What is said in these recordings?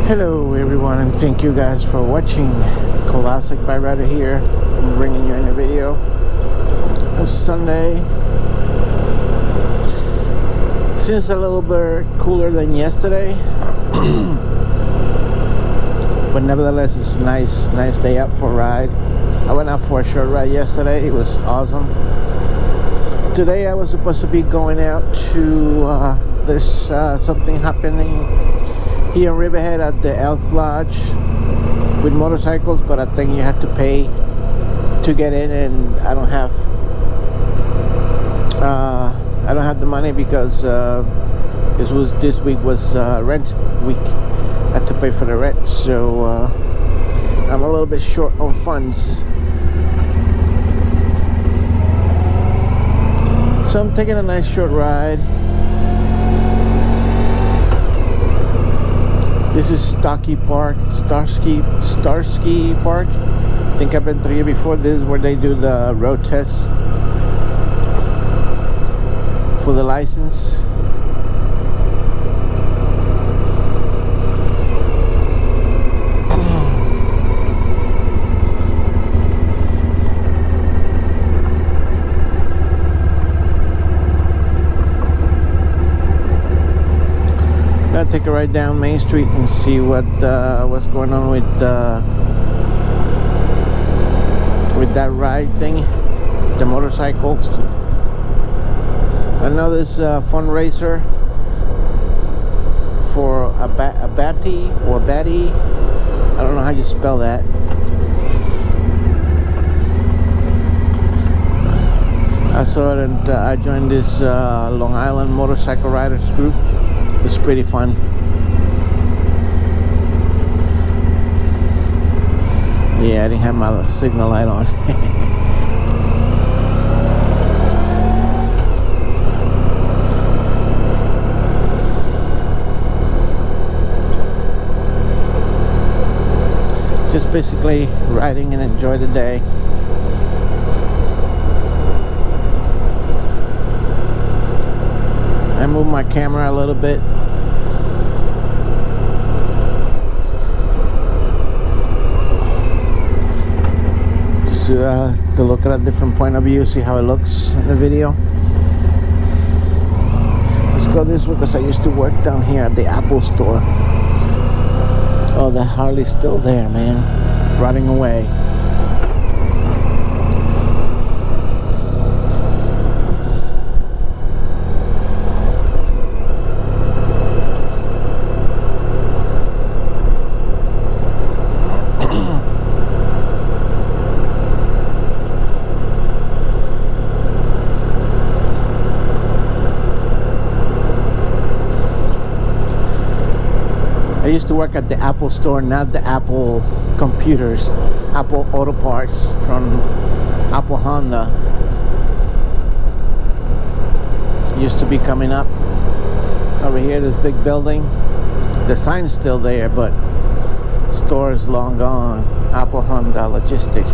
Hello everyone, and thank you guys for watching. Classic by Rider here. I'm bringing you in a video. It's Sunday. Seems a little bit cooler than yesterday, but nevertheless it's a nice day out for a ride. I went out for a short ride yesterday. It was awesome. Today I was supposed to be going out to there's something happening here in Riverhead at the Elk Lodge with motorcycles, but I think you have to pay to get in, and I don't have the money because this week was rent week. I had to pay for the rent, so I'm a little bit short on funds. So I'm taking a nice short ride. This is Starsky Park. I think I've been through here before. This is where they do the road tests for the license. Gotta take a ride down Main Street and see what's going on with that ride thing, the motorcycles. I know this fundraiser for a batty, I don't know how you spell that. I saw it, and I joined this Long Island motorcycle riders group. It's pretty fun. Yeah, I didn't have my signal light on. Just basically riding and enjoy the day. I moved my camera a little bit. Just to look at a different point of view, see how it looks in the video. Let's go this way because I used to work down here at the Apple store. Oh, the Harley's still there, man. Rotting away. I used to work at the Apple store, not the Apple computers, Apple Auto Parts from Apple Honda. Used to be coming up over here, this big building. The sign's still there, but store is long gone. Apple Honda Logistics.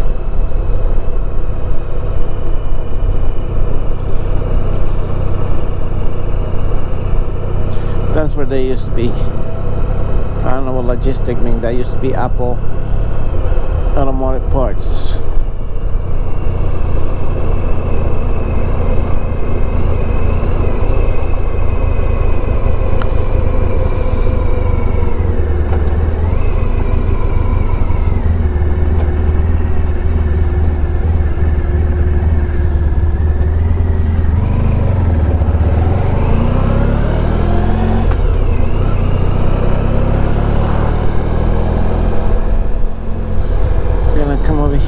That's where they used to be. I don't know what logistic means. That used to be Apple Automotive Parts.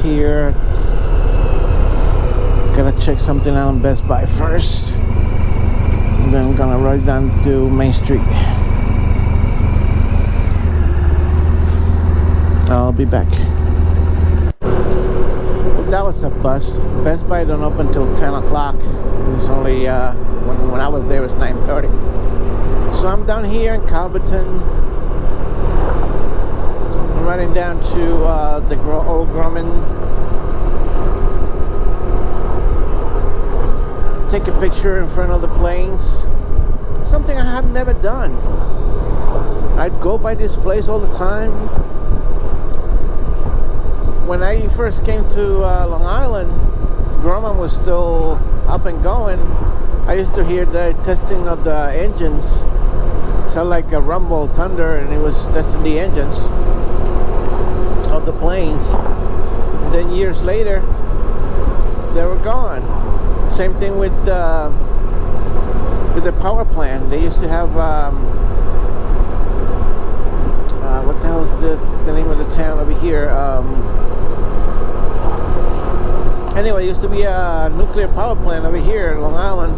Here, gotta check something out on Best Buy first, and then I'm gonna ride down to Main Street. I'll be back. That was a bus. Best Buy don't open till 10 o'clock. It was only when I was there it was 9:30. So I'm down here in Calverton. I'm riding down to the old Grumman. Take a picture in front of the planes. Something I have never done. I'd go by this place all the time. When I first came to Long Island, Grumman was still up and going. I used to hear the testing of the engines. Sound like a rumble, thunder, and it was testing the engines of the planes. And then years later, they were gone. Same thing with the power plant. They used to have what the hell is the name of the town over here? Anyway, it used to be a nuclear power plant over here in Long Island.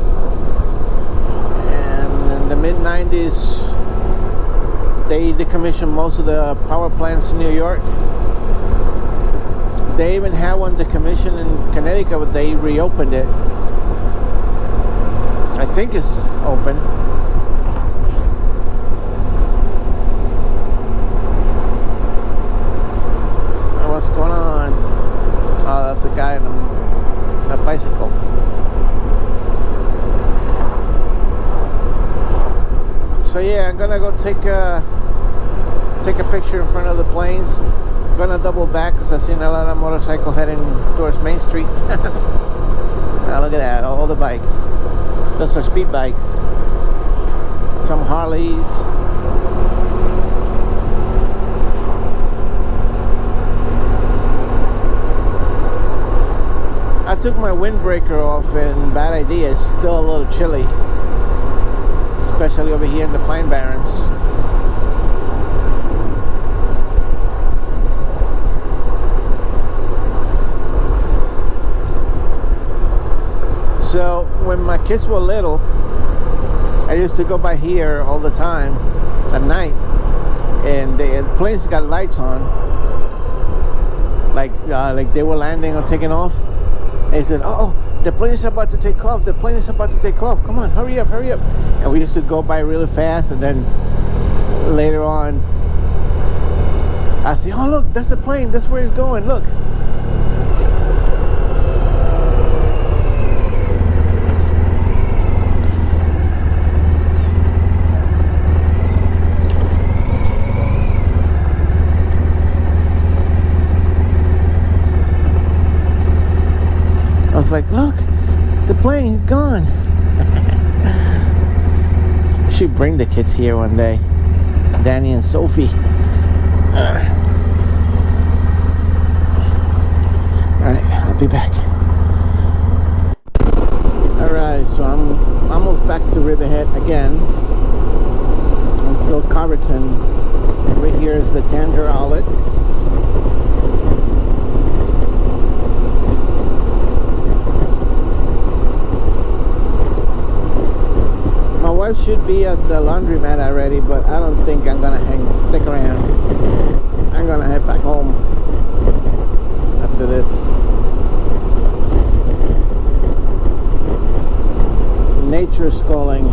And in the mid-90s, they decommissioned most of the power plants in New York. They even had one decommissioned in Connecticut, but they reopened it. I think it's open. What's going on? Oh, that's a guy on a bicycle. So yeah, I'm gonna go take a picture in front of the planes. I'm gonna double back because I've seen a lot of motorcycles heading towards Main Street. Now look at that, all the bikes. Those are speed bikes. Some Harleys. I took my windbreaker off, and bad idea, it's still a little chilly, especially over here in the Pine Barrens. So when my kids were little, I used to go by here all the time at night, and the planes got lights on, like they were landing or taking off. And he said, "Oh, the plane is about to take off. The plane is about to take off. Come on, hurry up, hurry up!" And we used to go by really fast. And then later on, I see, "Oh, look, that's the plane. That's where it's going. Look." I was like, "Look, the plane's gone." I should bring the kids here one day, Danny and Sophie. Alright, I'll be back. Alright, so I'm almost back to Riverhead again. I'm still Calverton. Over here is the Tanger outlets. My wife should be at the laundromat already, but I don't think I'm gonna stick around. I'm gonna head back home after this. Nature's calling.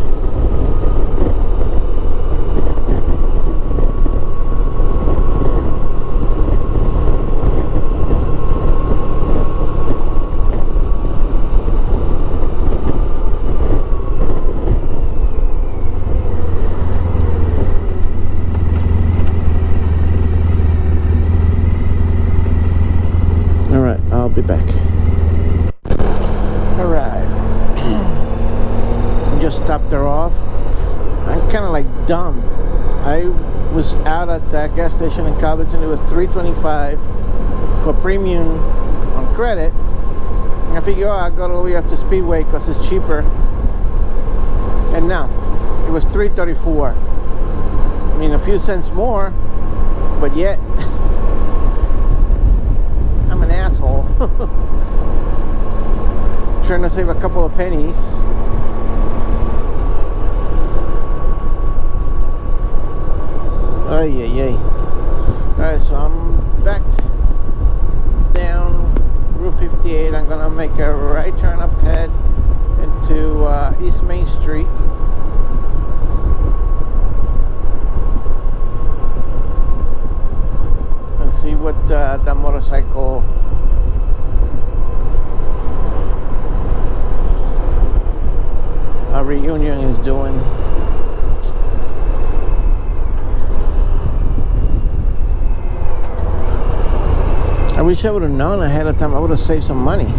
I'll be back. Alright. Just stopped her off. I'm kind of like dumb. I was out at that gas station in Calverton. It was $3.25 for premium on credit. And I figured, I'll go all the way up to Speedway because it's cheaper. And now, it was $3.34. I mean, a few cents more, but yet I'm an asshole. Trying to save a couple of pennies. Ay, ay, ay. Alright, so I'm back down Route 58. I'm gonna make a right turn up ahead into East Main Street. And see what the motorcycle reunion is doing. wish I would have known ahead of time. I would have saved some money.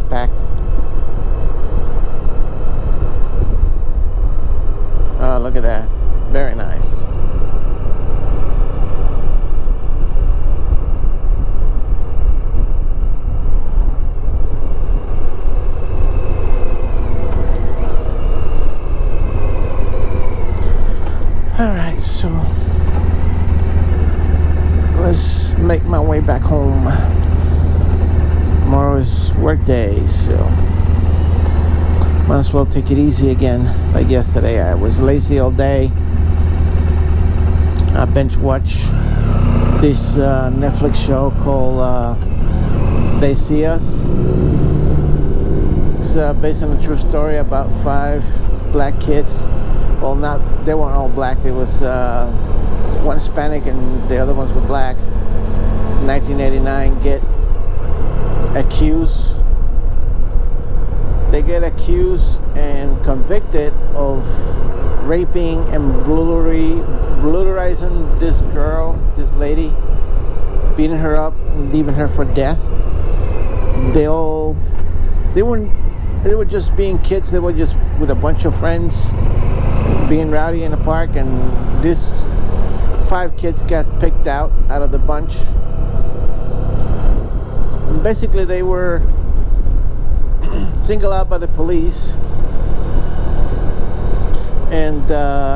Packed. Oh, look at that. Very nice. Alright, so let's make my way back home. Tomorrow is work day, so might as well take it easy again. Like yesterday, I was lazy all day. I binge watched this Netflix show called They See Us. It's based on a true story about 5 black kids. Well, they weren't all black. There was one Hispanic and the other ones were black. 1989 They get accused and convicted of raping and brutalizing this girl, this lady, beating her up and leaving her for death. They were just being kids. They were just with a bunch of friends being rowdy in the park, and these 5 kids got picked out of the bunch. Basically, they were singled out by the police and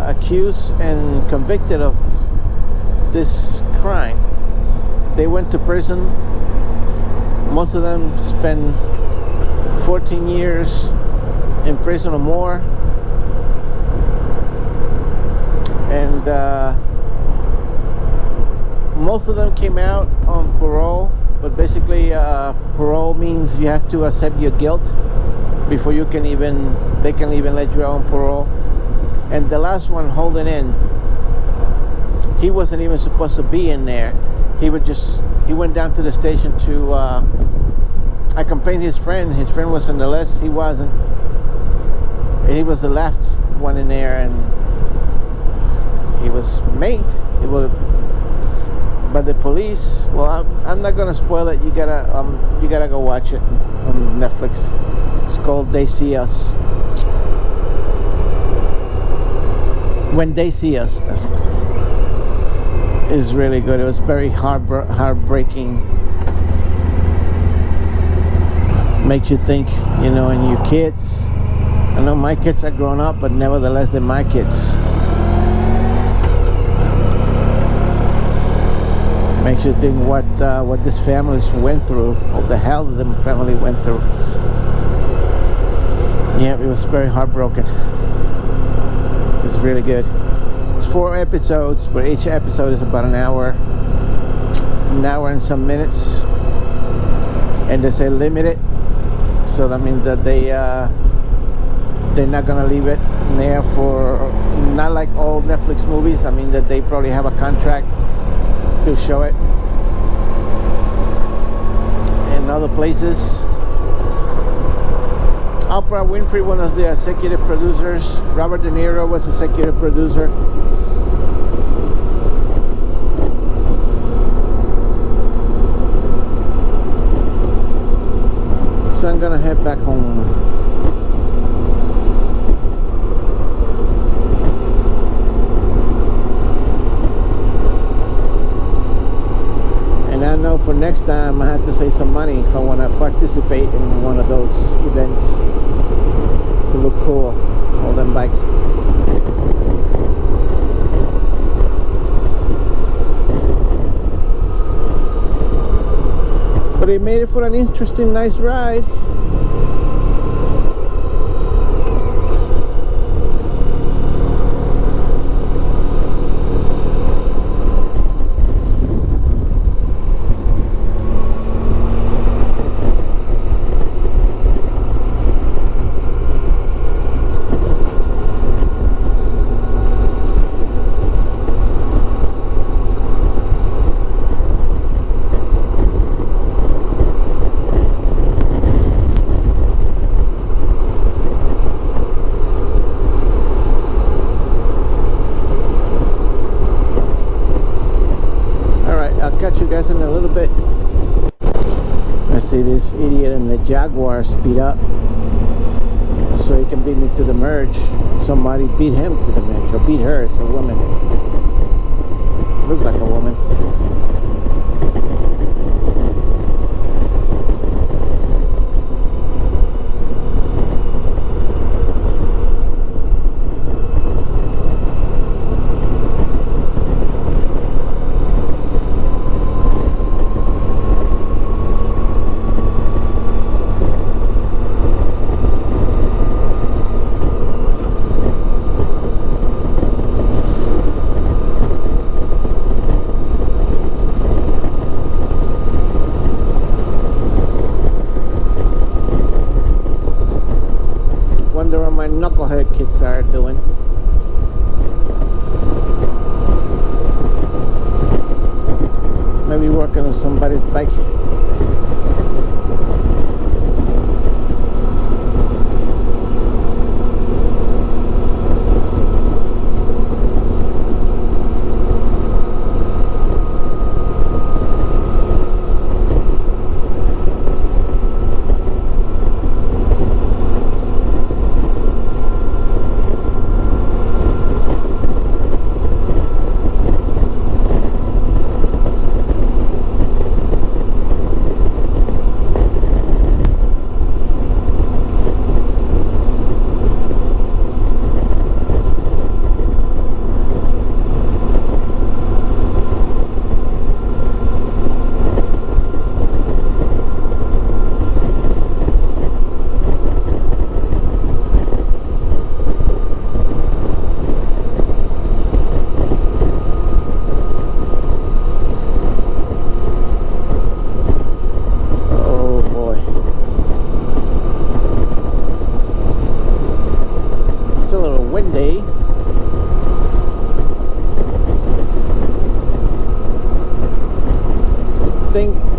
accused and convicted of this crime. They went to prison. Most of them spent 14 years in prison or more, and most of them came out on parole. But basically, parole means you have to accept your guilt before they can even let you out on parole. And the last one holding in, he wasn't even supposed to be in there. He went down to the station to accompany his friend. His friend was on the list. He wasn't. And he was the last one in there, and he was made. By the police. Well, I'm not gonna spoil it. You gotta go watch it on Netflix. It's called They See Us. When They See Us. Is really good. It was very heartbreaking. Makes you think, and your kids. I know my kids are grown up, but nevertheless, they're my kids. Makes you think what this families went through, or the hell that the family went through. Yeah, it was very heartbroken. It's really good. It's 4 episodes, but each episode is about an hour and some minutes. And they say limited, so that means that they're not gonna leave it there for, not like all Netflix movies. I mean that they probably have a contract to show it in other places. Oprah Winfrey, one of the executive producers. Robert De Niro was executive producer. So I'm gonna head back home. I know for next time I have to save some money if I want to participate in one of those events. To look cool, all them bikes. But it made it for an interesting, nice ride. this idiot in the Jaguar speed up so he can beat me to the merge. Somebody beat him to the merge, or beat her. It's a woman. Looks like a woman. Wonder what my knucklehead kids are doing. Maybe working on somebody's bike.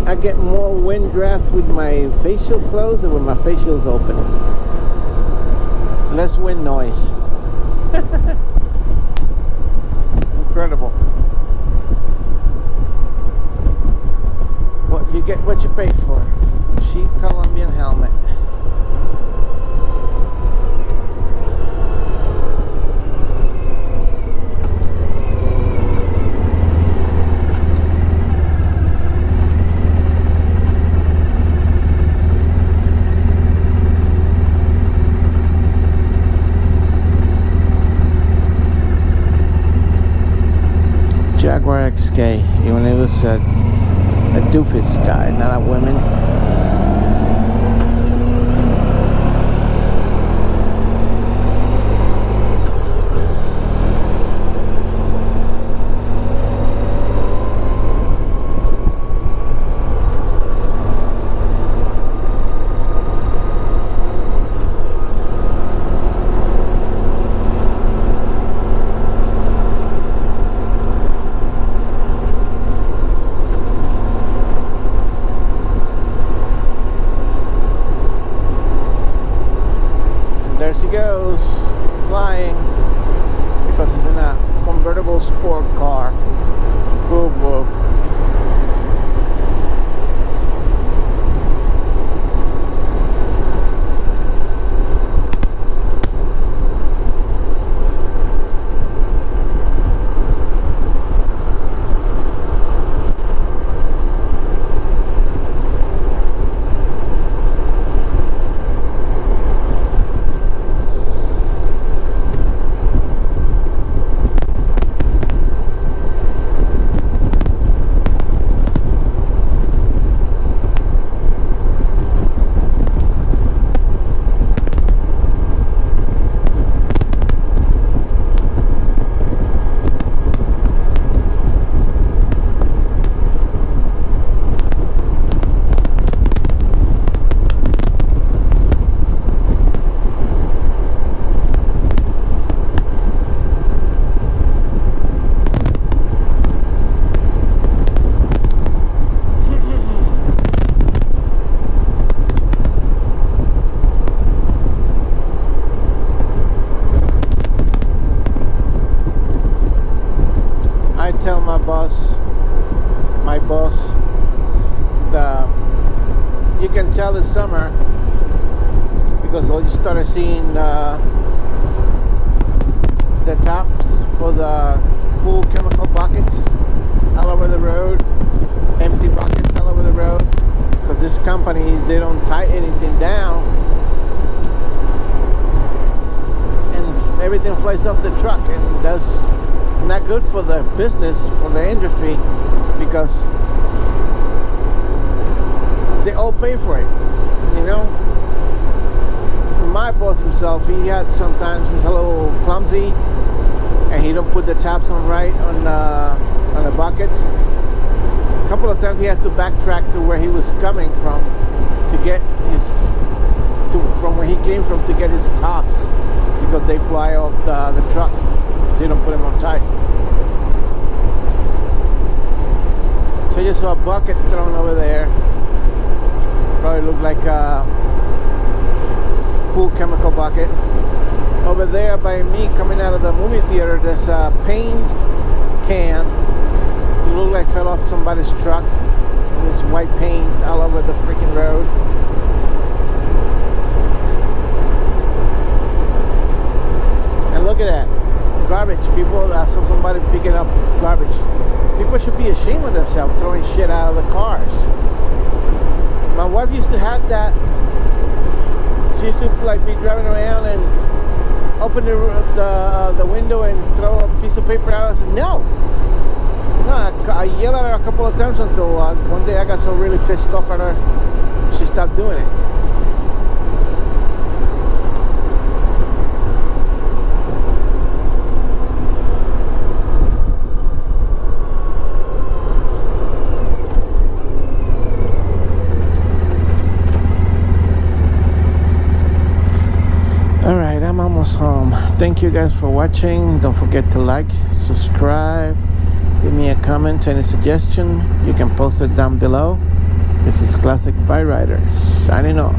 I get more wind draft with my facial closed than with my facials open. Less wind noise. Incredible. What you get, what you pay for. Cheap Colombian helmet. Jaguar XK, even it was a doofus guy, not a woman. There she goes, flying, because it's in a convertible sport car. Whoop whoop. you can tell it's summer because you started seeing the tops for the pool chemical buckets all over the road, empty buckets all over the road, because these companies, they don't tie anything down and everything flies off the truck, and that's not good for the business, for the industry, because they all pay for it, you know. My boss himself, he had sometimes he's a little clumsy and he don't put the taps on right on the buckets. A couple of times he had to backtrack to where he was coming from to get from where he came from to get his tops, because they fly off the truck, so you don't put them on tight. So you saw a bucket thrown over there. Probably looked like a pool chemical bucket. Over there by me, coming out of the movie theater, there's a paint can. It looked like fell off somebody's truck. And there's white paint all over the freaking road. And look at that. Garbage. People, I saw somebody picking up garbage. People should be ashamed of themselves throwing shit out of the cars. My wife used to have that. She used to like be driving around and open the window and throw a piece of paper out. I said, no, I yelled at her a couple of times until one day I got so really pissed off at her, she stopped doing it. Alright, I'm almost home. Thank you guys for watching. Don't forget to like, subscribe, give me a comment, any suggestion. You can post it down below. This is Classic Bike Rider, signing off.